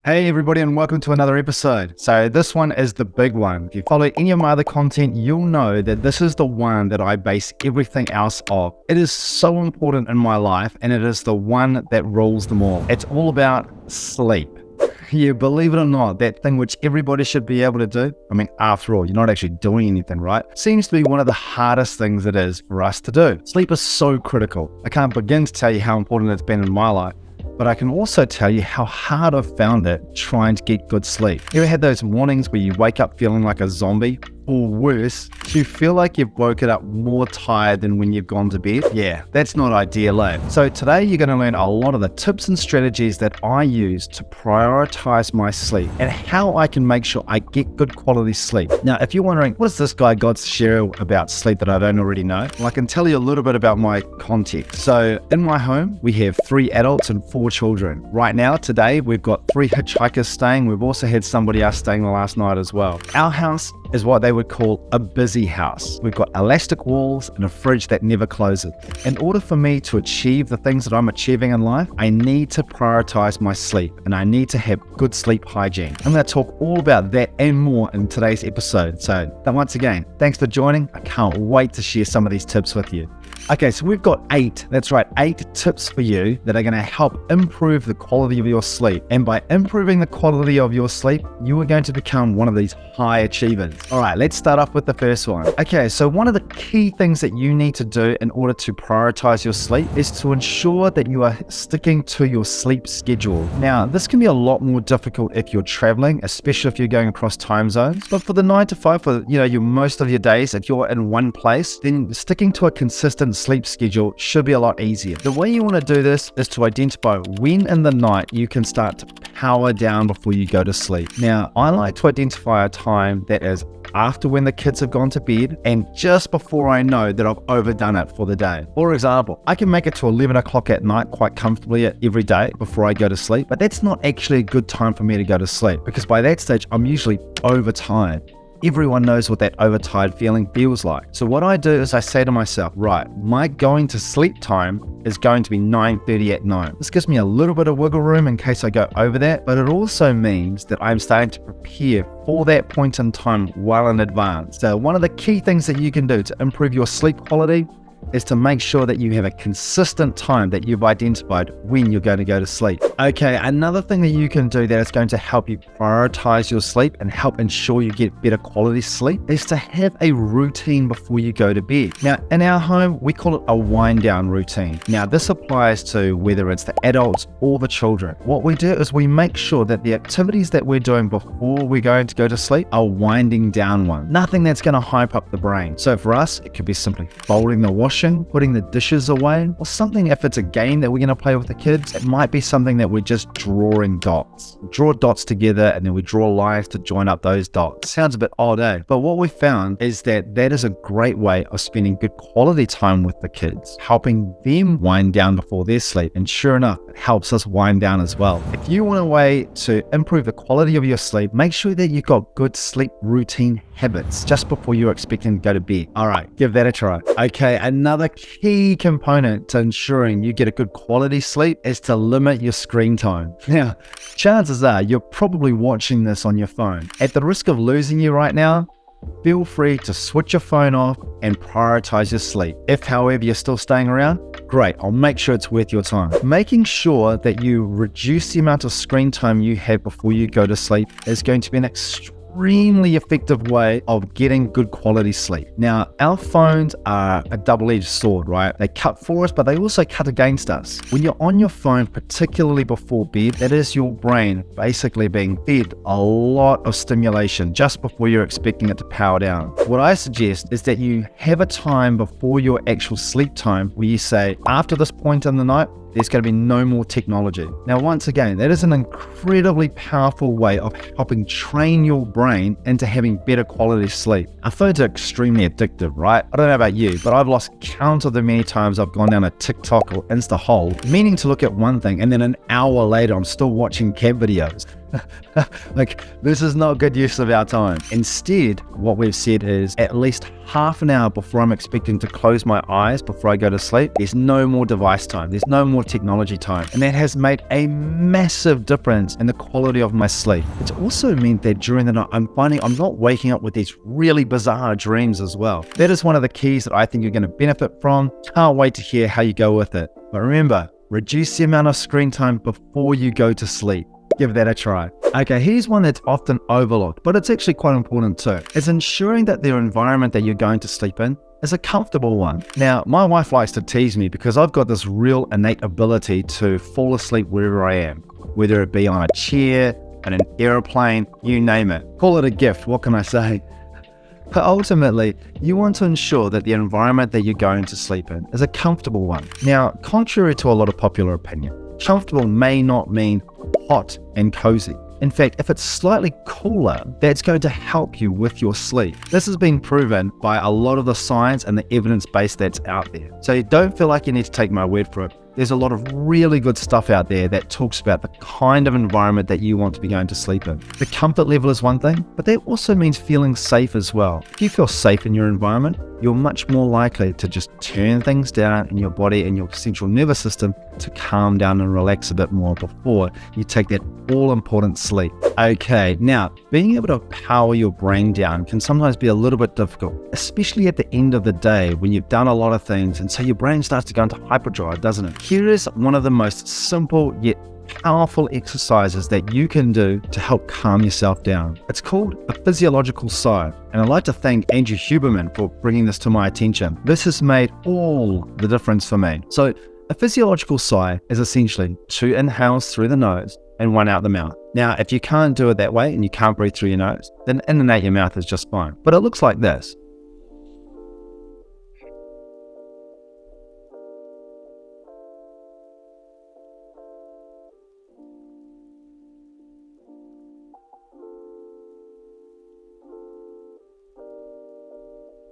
Hey everybody, and welcome to another episode. So this one is the big one. If you follow any of my other content, you'll know that this is the one that I base everything else off. It is so important in my life, and it is the one that rules them all. It's all about sleep. You believe it or not, that thing which everybody should be able to do, I mean, after all, you're not actually doing anything, right? Seems to be one of the hardest things it is for us to do. Sleep is so critical. I can't begin to tell you how important it's been in my life. But I can also tell you how hard I've found it trying to get good sleep. You ever had those mornings where you wake up feeling like a zombie? Or worse, you feel like you've woken up more tired than when you've gone to bed? Yeah, that's not ideal, eh? So today you're going to learn a lot of the tips and strategies that I use to prioritize my sleep and how I can make sure I get good quality sleep. Now, if you're wondering, what has this guy got to share about sleep that I don't already know? Well, I can tell you a little bit about my context. So in my home, we have 3 adults and 4 children. Right now, today, we've got 3 hitchhikers staying. We've also had somebody else staying the last night as well. Our house is what they would call a busy house. We've got elastic walls and a fridge that never closes. In order for me to achieve the things that I'm achieving in life, I need to prioritize my sleep and I need to have good sleep hygiene. I'm going to talk all about that and more in today's episode. So once again, thanks for joining. I can't wait to share some of these tips with you. Okay, so we've got 8 tips for you that are going to help improve the quality of your sleep. And by improving the quality of your sleep, you are going to become one of these high achievers. All right, let's start off with the first one. Okay, so one of the key things that you need to do in order to prioritize your sleep is to ensure that you are sticking to your sleep schedule. Now, this can be a lot more difficult if you're traveling, especially if you're going across time zones. But for the 9 to 5, for your most of your days, if you're in one place, then sticking to a consistent sleep schedule should be a lot easier. The way you want to do this is to identify when in the night you can start to power down before you go to sleep. Now, I like to identify a time that is after when the kids have gone to bed and just before I know that I've overdone it for the day. For example, I can make it to 11 o'clock at night quite comfortably every day before I go to sleep, but that's not actually a good time for me to go to sleep because by that stage, I'm usually overtired. Everyone knows what that overtired feeling feels like. So what I do is I say to myself, right, my going to sleep time is going to be 9:30 at night. This gives me a little bit of wiggle room in case I go over that, but it also means that I'm starting to prepare for that point in time well in advance. So one of the key things that you can do to improve your sleep quality is to make sure that you have a consistent time that you've identified when you're going to go to sleep. Okay, another thing that you can do that is going to help you prioritize your sleep and help ensure you get better quality sleep is to have a routine before you go to bed. Now, in our home, we call it a wind down routine. Now, this applies to whether it's the adults or the children. What we do is we make sure that the activities that we're doing before we're going to go to sleep are winding down ones. Nothing that's going to hype up the brain. So for us, it could be simply folding the washing, putting the dishes away, or something. If it's a game that we're going to play with the kids, it might be something that we're just drawing dots. Draw dots together and then we draw lines to join up those dots. Sounds a bit odd, eh? But what we found is that that is a great way of spending good quality time with the kids, helping them wind down before their sleep. And sure enough, it helps us wind down as well. If you want a way to improve the quality of your sleep, make sure that you've got good sleep routine habits just before you're expecting to go to bed. All right, give that a try. Okay, another key component to ensuring you get a good quality sleep is to limit your screen time. Now, chances are you're probably watching this on your phone. At the risk of losing you right now, feel free to switch your phone off and prioritize your sleep. If, however, you're still staying around, great, I'll make sure it's worth your time. Making sure that you reduce the amount of screen time you have before you go to sleep is going to be an extremely effective way of getting good quality sleep. Now, our phones are a double-edged sword, right? They cut for us, but they also cut against us. When you're on your phone, particularly before bed, that is your brain basically being fed a lot of stimulation just before you're expecting it to power down. What I suggest is that you have a time before your actual sleep time where you say, after this point in the night, there's going to be no more technology. Now, once again, that is an incredibly powerful way of helping train your brain into having better quality sleep. Our phones are extremely addictive, right? I don't know about you, but I've lost count of the many times I've gone down a TikTok or Insta hole, meaning to look at one thing, and then an hour later, I'm still watching cat videos. Like, this is not good use of our time. Instead, what we've said is at least half an hour before I'm expecting to close my eyes before I go to sleep, there's no more device time, there's no more technology time. And that has made a massive difference in the quality of my sleep. It's also meant that during the night, I'm finding I'm not waking up with these really bizarre dreams as well. That is one of the keys that I think you're going to benefit from. Can't wait to hear how you go with it. But remember, reduce the amount of screen time before you go to sleep. Give that a try. Okay, here's one that's often overlooked, but it's actually quite important too. It's ensuring that the environment that you're going to sleep in is a comfortable one. Now, my wife likes to tease me because I've got this real innate ability to fall asleep wherever I am, whether it be on a chair, in an airplane, you name it. Call it a gift, what can I say? But ultimately, you want to ensure that the environment that you're going to sleep in is a comfortable one. Now, contrary to a lot of popular opinion, comfortable may not mean hot and cozy. In fact, if it's slightly cooler, that's going to help you with your sleep. This has been proven by a lot of the science and the evidence base that's out there. So you don't feel like you need to take my word for it. There's a lot of really good stuff out there that talks about the kind of environment that you want to be going to sleep in. The comfort level is one thing, but that also means feeling safe as well. If you feel safe in your environment, you're much more likely to just turn things down in your body and your central nervous system to calm down and relax a bit more before you take that all-important sleep. Okay, now, being able to power your brain down can sometimes be a little bit difficult, especially at the end of the day when you've done a lot of things and so your brain starts to go into hyperdrive, doesn't it? Here is one of the most simple yet powerful exercises that you can do to help calm yourself down. It's called a physiological sigh, and I'd like to thank Andrew Huberman for bringing this to my attention. This has made all the difference for me. So a physiological sigh is essentially 2 inhales through the nose and 1 out the mouth. Now, if you can't do it that way and you can't breathe through your nose, then in and out your mouth is just fine. But it looks like this.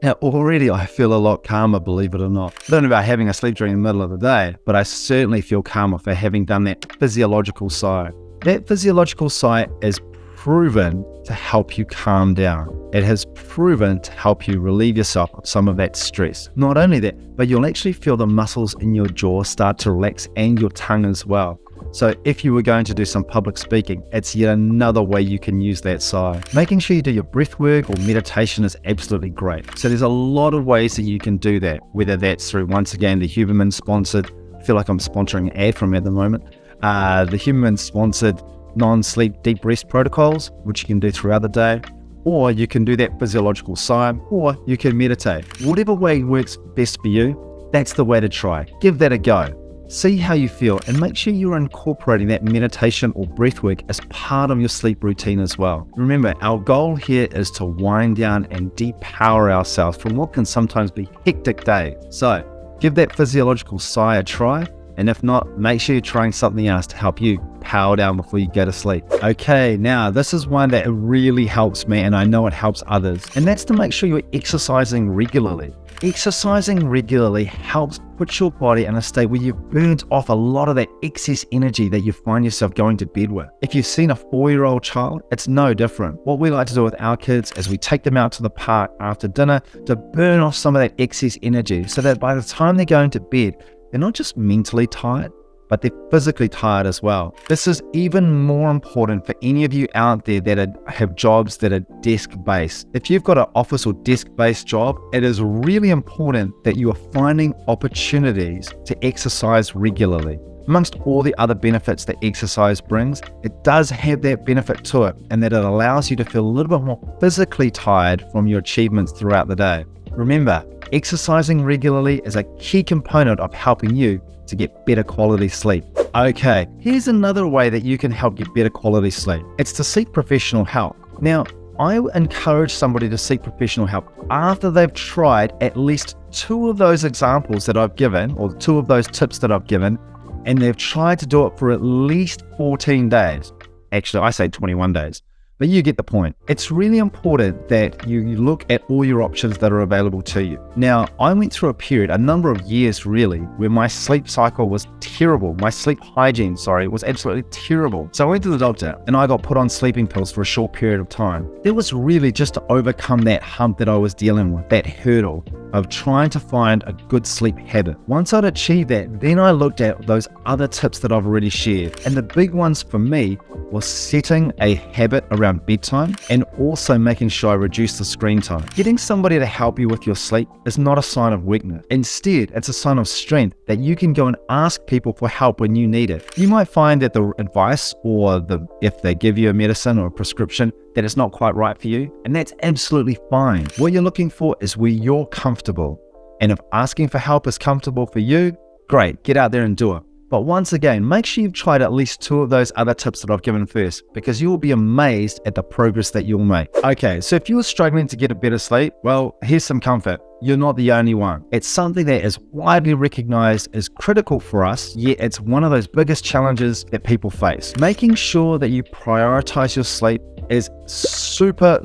Now, already I feel a lot calmer, believe it or not. I don't know about having a sleep during the middle of the day, but I certainly feel calmer for having done that physiological sigh. That physiological sigh is proven to help you calm down. It has proven to help you relieve yourself of some of that stress. Not only that, but you'll actually feel the muscles in your jaw start to relax and your tongue as well. So if you were going to do some public speaking, it's yet another way you can use that sigh. Making sure you do your breath work or meditation is absolutely great. So there's a lot of ways that you can do that, whether that's through, once again, the Huberman sponsored, I feel like I'm sponsoring an ad from at the moment, the Huberman sponsored non-sleep deep rest protocols, which you can do throughout the day, or you can do that physiological sigh, or you can meditate. Whatever way works best for you, that's the way to try. Give that a go. See how you feel and make sure you're incorporating that meditation or breathwork as part of your sleep routine as well. Remember, our goal here is to wind down and depower ourselves from what can sometimes be hectic days. So give that physiological sigh a try, and if not, make sure you're trying something else to help you power down before you go to sleep. Okay, now this is one that really helps me and I know it helps others, and that's to make sure you're exercising regularly. Exercising regularly helps put your body in a state where you've burned off a lot of that excess energy that you find yourself going to bed with. If you've seen a 4-year-old child, it's no different. What we like to do with our kids is we take them out to the park after dinner to burn off some of that excess energy so that by the time they're going to bed, they're not just mentally tired, but they're physically tired as well. This is even more important for any of you out there that have jobs that are desk-based. If you've got an office or desk-based job, it is really important that you are finding opportunities to exercise regularly. Amongst all the other benefits that exercise brings, it does have that benefit to it, and that it allows you to feel a little bit more physically tired from your achievements throughout the day. Remember, exercising regularly is a key component of helping you to get better quality sleep. Okay, here's another way that you can help get better quality sleep. It's to seek professional help. Now, I encourage somebody to seek professional help after they've tried at least 2 of those examples that I've given, or 2 of those tips that I've given, and they've tried to do it for at least 14 days. Actually, I say 21 days. but you get the point. It's really important that you look at all your options that are available to you. Now, I went through a number of years really, where my sleep cycle was terrible. My sleep hygiene, was absolutely terrible. So I went to the doctor and I got put on sleeping pills for a short period of time. It was really just to overcome that hump that I was dealing with, that hurdle of trying to find a good sleep habit. Once I'd achieved that, then I looked at those other tips that I've already shared. And the big ones for me was setting a habit around bedtime and also making sure I reduce the screen time. Getting somebody to help you with your sleep is not a sign of weakness. Instead, it's a sign of strength that you can go and ask people for help when you need it. You might find that the advice or if they give you a medicine or a prescription, that it's not quite right for you, and that's absolutely fine. What you're looking for is where you're comfortable. And if asking for help is comfortable for you, great, get out there and do it. But once again, make sure you've tried at least 2 of those other tips that I've given first, because you will be amazed at the progress that you'll make. Okay, so if you're struggling to get a better sleep, well, here's some comfort. You're not the only one. It's something that is widely recognized as critical for us, yet it's one of those biggest challenges that people face. Making sure that you prioritize your sleep is super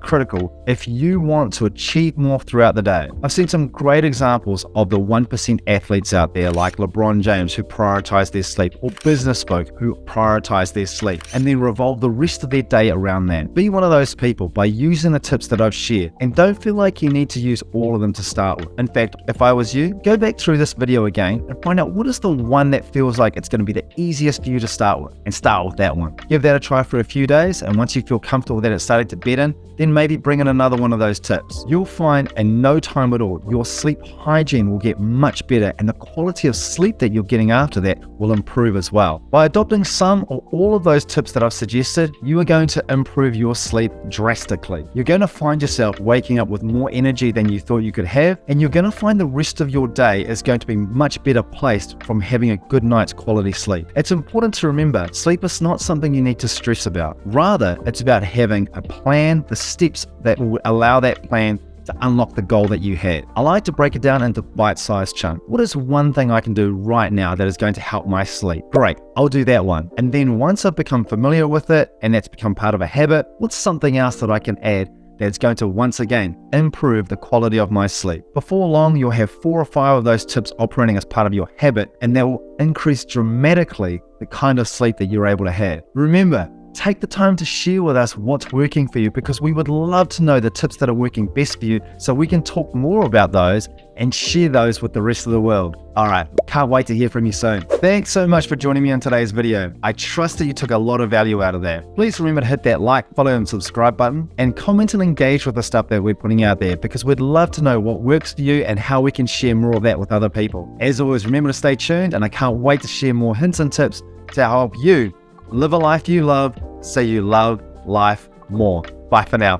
critical if you want to achieve more throughout the day. I've seen some great examples of the 1% athletes out there like LeBron James who prioritize their sleep, or business folk who prioritize their sleep and then revolve the rest of their day around that. Be one of those people by using the tips that I've shared, and don't feel like you need to use all of them to start with. In fact, if I was you, go back through this video again and find out what is the one that feels like it's going to be the easiest for you to start with, and start with that one. Give that a try for a few days, and once you feel comfortable that it's starting to bed in, then maybe bring in another one of those tips. You'll find in no time at all, your sleep hygiene will get much better, and the quality of sleep that you're getting after that will improve as well. By adopting some or all of those tips that I've suggested, you are going to improve your sleep drastically. You're going to find yourself waking up with more energy than you thought you could have, and you're going to find the rest of your day is going to be much better placed from having a good night's quality sleep. It's important to remember, sleep is not something you need to stress about. Rather, it's about having a plan, the steps that will allow that plan to unlock the goal that you had. I like to break it down into bite-sized chunks. What is one thing I can do right now that is going to help my sleep? Great, I'll do that one. And then once I've become familiar with it and that's become part of a habit, what's something else that I can add that's going to once again improve the quality of my sleep? Before long, you'll have 4 or 5 of those tips operating as part of your habit, and they will increase dramatically the kind of sleep that you're able to have. Remember, take the time to share with us what's working for you, because we would love to know the tips that are working best for you so we can talk more about those and share those with the rest of the world. All right, can't wait to hear from you soon. Thanks so much for joining me on today's video. I trust that you took a lot of value out of that. Please remember to hit that like, follow, and subscribe button, and comment and engage with the stuff that we're putting out there, because we'd love to know what works for you and how we can share more of that with other people. As always, remember to stay tuned, and I can't wait to share more hints and tips to help you live a life you love, so you love life more. Bye for now.